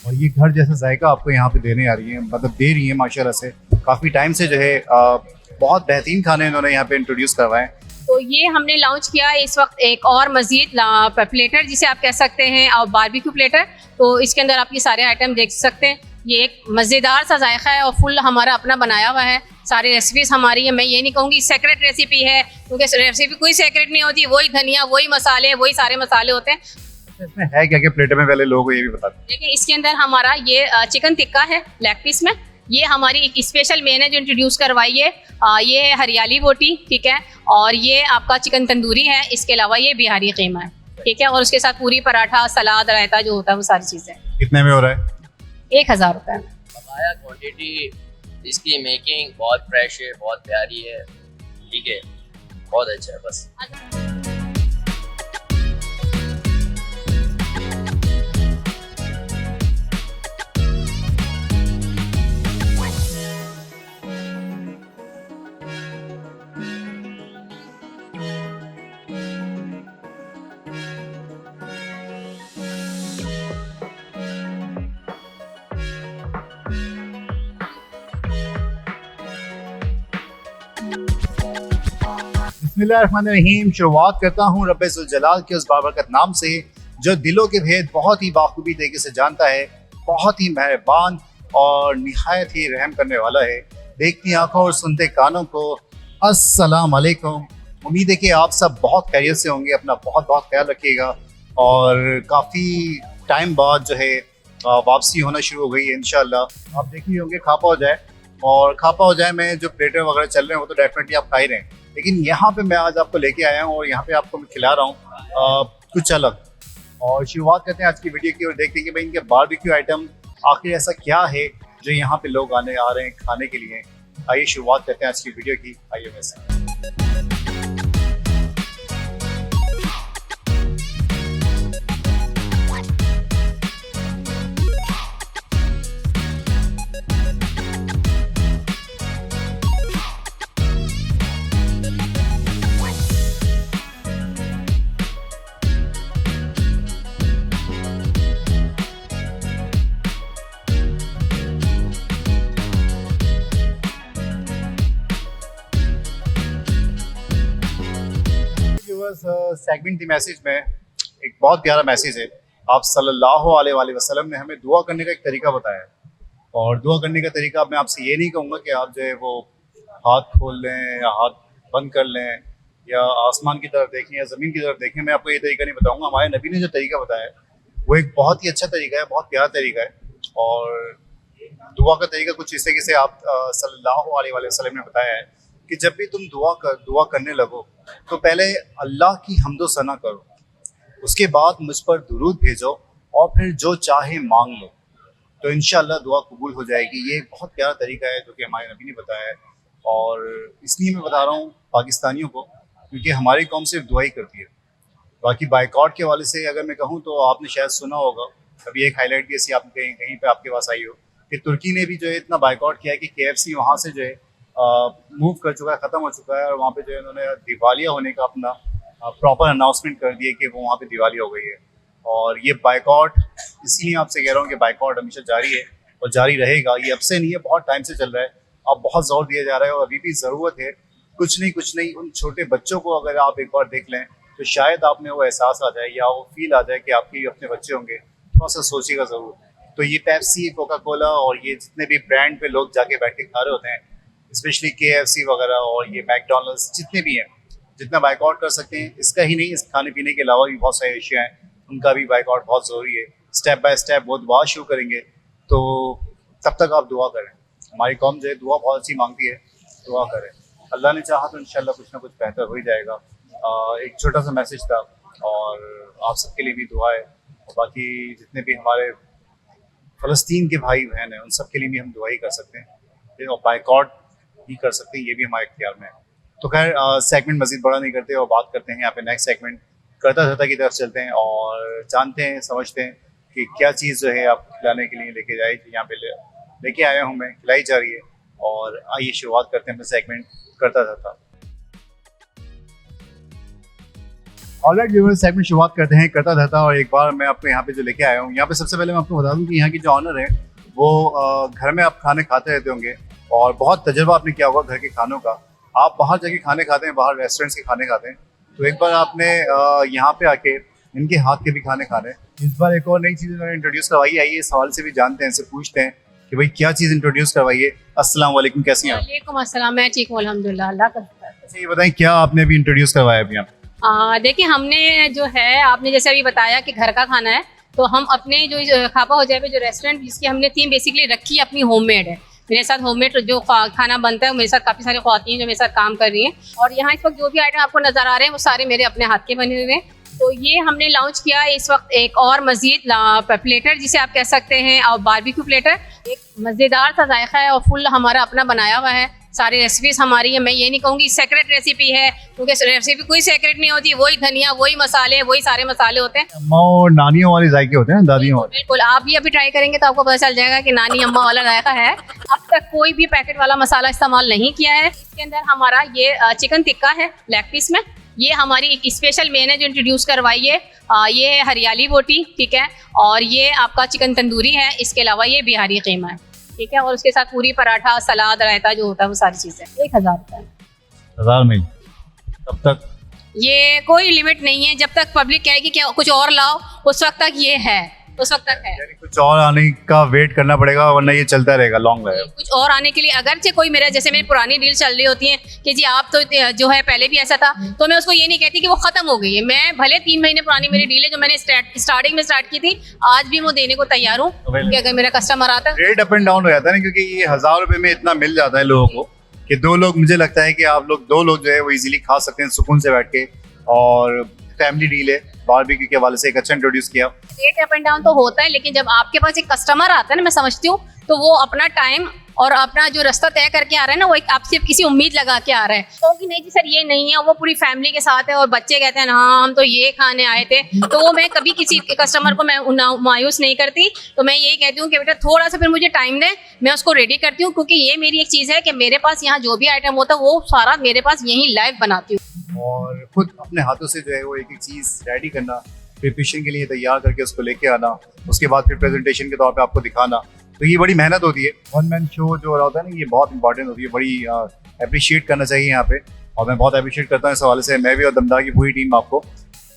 और ये घर जैसा जायका आपको यहाँ पे देने आ रही है, मतलब दे रही है माशाल्लाह से। काफ़ी टाइम से जो है बहुत बेहतरीन खाने इन्होंने यहाँ पे इंट्रोड्यूस करवाए। तो ये हमने लॉन्च किया है इस वक्त एक और मज़ीद प्लेटर जिसे आप कह सकते हैं, और बारबेक्यू प्लेटर। तो इसके अंदर आप ये सारे आइटम देख सकते हैं। ये एक मज़ेदार सा जायका है और फुल हमारा अपना बनाया हुआ है। सारी रेसिपीज़ हमारी है। मैं ये नहीं कहूँगी सेक्रेट रेसिपी है, क्योंकि रेसिपी कोई सेक्रेट नहीं होती। वही धनिया, वही मसाले, वही सारे मसाले होते हैं। इसमें है क्या क्या प्लेटर में, पहले लोगों को ये भी बता दें। देखिए इसके अंदर हमारा ये चिकन टिक्का है लेग पीस में। ये हमारी एक स्पेशल मेन है जो इंट्रोड्यूस करवाई है। ये है हरियाली बोटी, ठीक है। और ये आपका चिकन तंदूरी है। इसके अलावा ये बिहारी कीमा है, ठीक है। और उसके साथ पूरी पराठा, सलाद, रायता जो होता है वो सारी चीज़ें। कितने में हो रहा है? 1000 रुपये में। बताया क्वांटिटी, इसकी मेकिंग बहुत फ्रेश है, बहुत प्यारी है, ठीक है, बहुत अच्छा है बस। बिस्मिल्लाहिर्रहमानिर्रहीम। शुरुआत करता हूँ रब्बे ज़ुल जलाल के उस बाबरकत नाम से जो दिलों के भेद बहुत ही बाखूबी तरीके से जानता है, बहुत ही मेहरबान और निहायत ही रहम करने वाला है। देखती आंखों और सुनते कानों को अस्सलाम वालेकुम। उम्मीद है कि आप सब बहुत खैरियत से होंगे। अपना बहुत बहुत ख्याल रखिएगा। और काफ़ी टाइम बाद जो है वापसी होना शुरू हो गई है इंशाल्लाह। आप देख ही होंगे खापा हो जाए, और खापा हो जाए में जो प्लेटर वगैरह चल रहे हैं वो तो डेफिनेटली आप खा ही रहे हैं। लेकिन यहाँ पे मैं आज आपको लेके आया हूँ और यहाँ पे आपको मैं खिला रहा हूँ कुछ अलग। और शुरुआत करते हैं आज की वीडियो की और देखते हैं कि भाई इनके बारबेक्यू आइटम आखिर ऐसा क्या है जो यहाँ पे लोग आने आ रहे हैं खाने के लिए। आइए शुरुआत करते हैं आज की वीडियो की। आइए वैसे सेगमेंट दी मैसेज में एक बहुत प्यारा मैसेज है। आप सल्लल्लाहु अलैहि वसल्लम ने हमें दुआ करने का एक तरीका बताया है। और दुआ करने का तरीका मैं आपसे ये नहीं कहूँगा कि आप जो है वो हाथ खोल लें या हाथ बंद कर लें या आसमान की तरफ देखें या ज़मीन की तरफ देखें। मैं आपको ये तरीका नहीं बताऊँगा। हमारे नबी ने जो तरीका बताया है वो एक बहुत ही अच्छा तरीका है, बहुत प्यारा तरीका है। और दुआ का तरीका कुछ इस तरीके से आप सल्लल्लाहु अलैहि वसल्लम ने बताया है कि जब भी तुम दुआ करने लगो तो पहले अल्लाह की हम्दो सना करो, उसके बाद मुझ पर दुरूद भेजो और फिर जो चाहे मांग लो, तो इंशाअल्लाह दुआ कबूल हो जाएगी। ये एक बहुत प्यारा तरीका है जो कि हमारे नबी ने बताया है। और इसलिए मैं बता रहा हूँ पाकिस्तानियों को, क्योंकि हमारी कौम सिर्फ दुआ ही करती है। बाकी बाइकआउट के वाले से अगर मैं कहूँ तो आपने शायद सुना होगा, अभी एक हाईलाइट भी ऐसी आप कहीं कहीं पर आपके पास आई हो कि तुर्की ने भी जो है इतना बाइकआउट किया है कि KFC वहाँ से जो है मूव कर चुका है, ख़त्म हो चुका है। और वहाँ पे जो है उन्होंने दिवालिया होने का अपना प्रॉपर अनाउंसमेंट कर दिया कि वो वहाँ पे दिवालिया हो गई है। और ये बाइकआउट, इसलिए आपसे कह रहा हूँ कि बाइकआउट हमेशा जारी है और जारी रहेगा। ये अब से नहीं है, बहुत टाइम से चल रहा है। अब बहुत ज़ोर दिया जा रहा है और अभी भी ज़रूरत है। कुछ नहीं उन छोटे बच्चों को अगर आप एक बार देख लें तो शायद आप में वो एहसास आ जाए या वो फील आ जाए कि आपके अपने बच्चे होंगे। थोड़ा सा सोचिएगा ज़रूर। तो ये पेप्सी, कोका कोला और ये जितने भी ब्रांड पे लोग जाके बैठ के खा रहे होते हैं, स्पेशली KFC वगैरह और ये मैकडोनल्ड्स, जितने भी हैं, जितना बाइकआउट कर सकते हैं। इसका ही नहीं, इस खाने पीने के अलावा भी बहुत सारी अशियाँ हैं, उनका भी बाइकआउट बहुत ज़रूरी है। स्टेप बाय स्टेप वो दुआ शुरू करेंगे, तो तब तक आप दुआ करें। हमारी कौम जो है दुआ बहुत अच्छी मांगती है, दुआ करें। अल्लाह ने चाहा तो इंशाल्लाह कुछ ना कुछ बेहतर हो ही जाएगा। एक छोटा सा मैसेज था और आप सबके लिए भी दुआ है। और बाकी जितने भी हमारे फ़लस्तीन के भाई बहन हैं उन सब के लिए भी हम दुआ ही कर सकते हैं और बाइकआउट भी कर सकते हैं, ये भी हमारे इख्तियार में है। तो खैर सेगमेंट मज़ीद बड़ा नहीं करते और बात करते हैं यहाँ पे नेक्स्ट सेगमेंट करता धरता की तरफ चलते हैं और जानते हैं, समझते हैं कि क्या चीज़ जो है आप खिलाने के लिए लेके जाए, यहाँ पे लेके आया हूँ मैं, खिलाई जा रही है। और आइए शुरुआत करते हैं अपने सेगमेंट करता धरता। ऑलराइट व्यूअर्स, सेगमेंट शुरुआत करते हैं करता धरता। और एक बार मैं आपको यहाँ पे जो लेके आया हूँ, यहाँ पे सबसे पहले मैं आपको बता दूँ कि यहाँ की जो ऑनर है वो घर में आप खाने खाते रहते होंगे और बहुत तजुर्बा आपने किया होगा घर के खानों का। आप बाहर जाके खाने खाते हैं, बाहर रेस्टोरेंट्स के खाने खाते हैं, तो एक बार आपने यहाँ पे आके इनके हाथ के भी खाने खाने। इस बार एक और नई चीज़ इन्होंने इंट्रोड्यूस करवाई है, आइए इस सवाल से भी जानते हैं, इनसे पूछते हैं कि भाई क्या चीज़ इंट्रोड्यूस करवाई है। अस्सलाम वालेकुम, कैसी हैं आप? वालेकुम अस्सलाम, मैं ठीक हूँ अल्हम्दुलिल्लाह, अल्लाह का शुक्र है। अच्छा ये बताएं क्या आपने अभी इंट्रोड्यूस करवाया अभी यहाँ? देखिए, हमने जो है, आपने जैसे अभी बताया कि घर का खाना है, तो हम अपने जो खापा हो जाए जो रेस्टोरेंट, जिसकी हमने थीम बेसिकली रखी है अपनी होममेड है। मेरे साथ होममेड जो खाना बनता है, मेरे साथ काफ़ी सारी ख्वातीन जो मेरे साथ काम कर रही हैं, और यहाँ इस वक्त जो भी आइटम आपको नज़र आ रहे हैं वो सारे मेरे अपने हाथ के बने हुए हैं। तो ये हमने लॉन्च किया है इस वक्त एक और मज़ीद प्लेटर, जिसे आप कह सकते हैं, और बारबेक्यू प्लेटर। एक मज़ेदार सा जायका है और फुल हमारा अपना बनाया हुआ है। सारी रेसिपीज़ हमारी है, मैं ये नहीं कहूँगी सेक्रेट रेसिपी है, क्योंकि रेसिपी कोई सेक्रेट नहीं होती। वही धनिया, वही मसाले, वही सारे मसाले होते हैं। अम्मा और नानियों वाले जायके होते हैं, दादियों वाले। बिल्कुल, आप भी अभी ट्राई करेंगे तो आपको पता चल जाएगा कि नानी अम्मा वाला जायका है। अब तक कोई भी पैकेट वाला मसाला इस्तेमाल नहीं किया है। इसके अंदर हमारा ये चिकन टिक्का है लेग पीस में। ये हमारी एक स्पेशल मेन है जो इंट्रोड्यूस करवाई है। ये है हरियाली बोटी, ठीक है, और ये आपका चिकन तंदूरी है। इसके अलावा ये बिहारी कीमा है, ठीक है, और उसके साथ पूरी पराठा, सलाद, रायता जो होता है वो सारी चीज़ें। 1000 रुपये। 1000 में तब तक ये कोई लिमिट नहीं है, जब तक पब्लिक कहेगी कि कुछ और लाओ उस वक्त तक ये है, उस वक्त तक है। यानी कुछ और आने का वेट करना पड़ेगा, वरना ये चलता रहेगा, लॉन्ग रहेगा। कुछ और आने के लिए अगरचे कोई मेरा, जैसे मेरी पुरानी रील चल रही होती है कि जी आप तो जो है पहले भी ऐसा था, तो मैं उसको ये नहीं कहती कि वो खत्म हो गई है। मैं भले 3 महीने पुरानी मेरी रील है जो मैंने स्टार्टिंग में स्टार्ट की थी, आज भी वो देने को तैयार हूँ कि अगर मेरा कस्टमर आता है। रेट अप एंड डाउन हो जाता है ना, क्योंकि ये 1000 रुपए में इतना मिल जाता है लोगों को कि 2 लोग, मुझे लगता है कि आप लोग 2 लोग जो है वो इजीली खा सकते हैं सुकून से बैठ के। और फैमिली डील है, बारबेक्यू के हवाले से एक अच्छा इंट्रोड्यूस किया। रेट अप एंड डाउन तो होता है, लेकिन जब आपके पास एक कस्टमर आता है ना, मैं समझती हूँ, तो वो अपना टाइम और अपना जो रास्ता तय करके आ रहा है ना, वो एक आपसे किसी उम्मीद लगा के आ रहा है। तो कि नहीं जी सर ये नहीं है, वो पूरी फैमिली के साथ है और बच्चे कहते हैं हाँ हम तो ये खाने आए थे, तो वो मैं कभी किसी कस्टमर को मैं मायूस नहीं करती। तो मैं यही कहती हूँ कि बेटा थोड़ा सा फिर मुझे टाइम दें, मैं उसको रेडी करती हूँ, क्योंकि ये मेरी एक चीज़ है कि मेरे पास यहाँ जो भी आइटम होता है वो सारा मेरे पास यहीं लाइव बनाती हूँ। और खुद अपने हाथों से जो है वो एक एक चीज़ रेडी करना, प्रिपरेशन के लिए तैयार करके उसको लेके आना, उसके बाद फिर प्रेजेंटेशन के तौर पे आपको दिखाना, तो ये बड़ी मेहनत होती है। वन मैन शो जो हो रहा होता है ना, ये बहुत इंपॉर्टेंट होती है, बड़ी अप्रिशिएट करना चाहिए यहाँ पे, और मैं बहुत अप्रिशिएट करता हूँ इस हवाले से, मैं भी और दमदार की पूरी टीम आपको।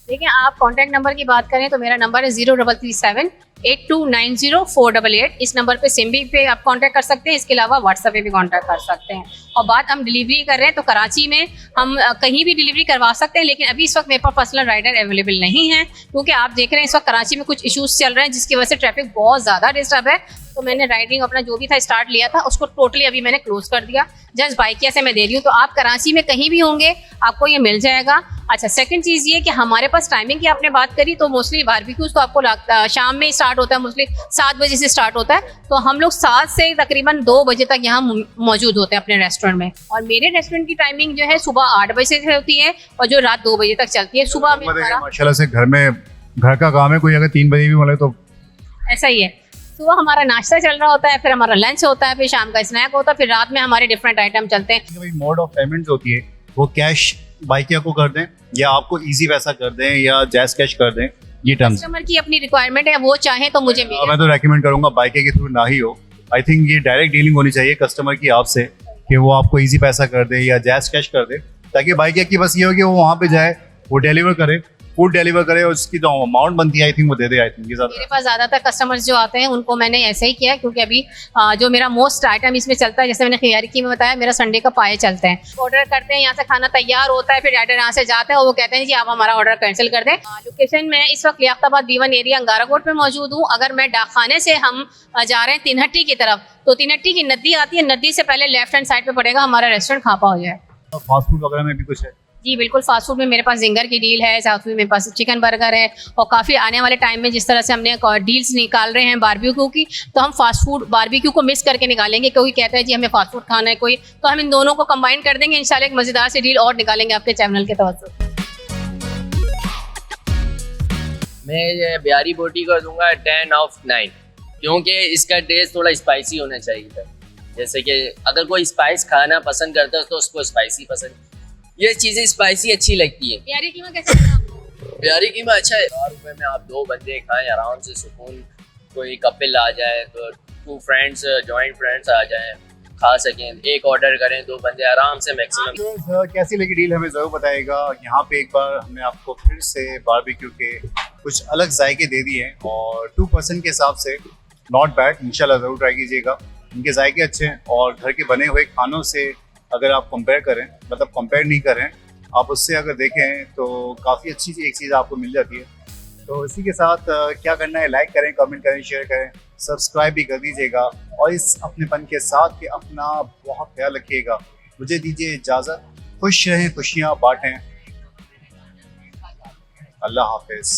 देखिए, आप कॉन्टैक्ट नंबर की बात करें तो मेरा नंबर है 0337829048। इस नंबर पे सिम्बी पे आप कांटेक्ट कर सकते हैं, इसके अलावा व्हाट्सएप पे भी कांटेक्ट कर सकते हैं। और बात हम डिलीवरी कर रहे हैं तो कराची में हम कहीं भी डिलीवरी करवा सकते हैं, लेकिन अभी इस वक्त मेरे पास पर्सनल राइडर अवेलेबल नहीं है, क्योंकि आप देख रहे हैं इस वक्त कराची में कुछ इशूज़ चल रहे हैं जिसकी वजह से ट्रैफिक बहुत ज़्यादा डिस्टर्ब है। तो मैंने राइडिंग अपना जो भी था स्टार्ट लिया था उसको टोटली अभी मैंने क्लोज कर दिया, जस्ट बाइकिया से मैं दे रही हूँ। तो आप कराची में कहीं भी होंगे आपको ये मिल जाएगा। अच्छा, सेकंड चीज़ ये कि हमारे पास टाइमिंग की आपने बात करी, तो मोस्टली बारबेक्यूज़ तो आपको शाम में स्टार्ट होता है, मोस्टली 7 बजे से स्टार्ट होता है। तो हम लोग 7 से तकरीबन 2 बजे तक यहाँ मौजूद होते हैं अपने रेस्टोरेंट में। और मेरे रेस्टोरेंट की टाइमिंग जो है सुबह 8 बजे से होती है और जो रात 2 बजे तक चलती है। सुबह में माशाल्लाह से घर का काम है, कोई अगर 3 बजे भी बोले तो ऐसा ही है। सुबह हमारा नाश्ता चल रहा होता है, फिर हमारा लंच होता है, फिर शाम का स्नैक होता है, फिर रात में हमारे डिफरेंट आइटम चलते हैं। मोड ऑफ पेमेंट होती है वो कैश बाइकिया को कर दें या आपको इजी पैसा कर दें या जैस कैश कर दें, ये टर्म्स कस्टमर की अपनी रिक्वायरमेंट है, वो चाहे तो मुझे मिले। मैं तो रेकमेंड करूंगा बाइकिया के थ्रू ना ही हो। आई थिंक ये डायरेक्ट डीलिंग होनी चाहिए कस्टमर की आपसे कि वो आपको इजी पैसा कर दे या जैस कैश कर दे, ताकि बाइकिया की बस ये हो कि वो वहाँ पे जाए, वो डिलीवर करे, फूड डिलीवर करे और उसकी जो अमाउंट बनती है आई थिंक वो दे दे। आई थिंक मेरे पास ज़्यादातर कस्टमर्स जो आते हैं उनको मैंने ऐसे ही किया, क्योंकि अभी जो मेरा मोस्ट आइटम इसमें चलता है, जैसे मैंने खियारी की में बताया, मेरा संडे का पाए चलते हैं। ऑर्डर करते हैं, यहाँ से खाना तैयार होता है, फिर राइडर यहाँ से जाता है और वो कहते हैं जी आप हमारा ऑर्डर कैंसिल कर दें। लोकेशन में इस वक्त लियाकताबाद B1 एरिया अंगारा कोट में मौजूद हूँ। अगर मैं डाकखाने से हम जा रहे हैं तिनहट्टी की तरफ, तो तिनहट्टी की नदी आती है, नदी से पहले लेफ्ट हैंड साइड पे पड़ेगा हमारा रेस्टोरेंट खापा हो जाए। फास्ट फूड वगैरह में भी कुछ है? जी बिल्कुल, फास्ट फूड में मेरे पास जिंगर की डील है, साथ में मेरे पास चिकन बर्गर है, और काफ़ी आने वाले टाइम में जिस तरह से हमने डील्स निकाल रहे हैं बारबेक्यू की, तो हम फास्ट फूड बारबेक्यू को मिक्स करके निकालेंगे। कोई कहता है जी हमें फास्ट फूड खाना है कोई, तो हम इन दोनों को कंबाइन कर देंगे, इंशाल्लाह एक मज़ेदार सी डील और निकालेंगे आपके चैनल के तौर से। मैं ये बिहारी बोटी को दूंगा 10/9, क्योंकि इसका टेस्ट थोड़ा स्पाइसी होना चाहिए था। जैसे कि अगर कोई स्पाइस खाना पसंद करता है तो उसको स्पाइसी पसंद, ये चीज़ें स्पाइसी अच्छी लगती है। बिहारी कीमा कैसे लगा आपको? बिहारी कीमा अच्छा है। 4 रुपए में आप 2 बंदे खाएं आराम से सुकून, कोई कपिल आ जाए तो 2 फ्रेंड्स जॉइंट फ्रेंड्स आ जाएं खा सकें, एक ऑर्डर करें 2 बंदे आराम से मैक्सिमम। कैसी लगी डील हमें ज़रूर बताइएगा। यहाँ पे एक बार हमने आपको फिर से बारबेक्यू के कुछ अलग जायके दे दिए हैं और 2 पर्सन के हिसाब से नॉट बैड, इंशाल्लाह ज़रूर ट्राई कीजिएगा। इनके जायके अच्छे हैं और घर के बने हुए खानों से अगर आप कंपेयर करें, मतलब कंपेयर नहीं करें, आप उससे अगर देखें तो काफ़ी अच्छी एक चीज़ आपको मिल जाती है। तो इसी के साथ क्या करना है, लाइक करें, कमेंट करें, शेयर करें, सब्सक्राइब भी कर दीजिएगा और इस अपनेपन के साथ कि अपना बहुत ख्याल रखिएगा। मुझे दीजिए इजाज़त, खुश रहें, खुशियाँ बांटें। अल्लाह हाफिज़।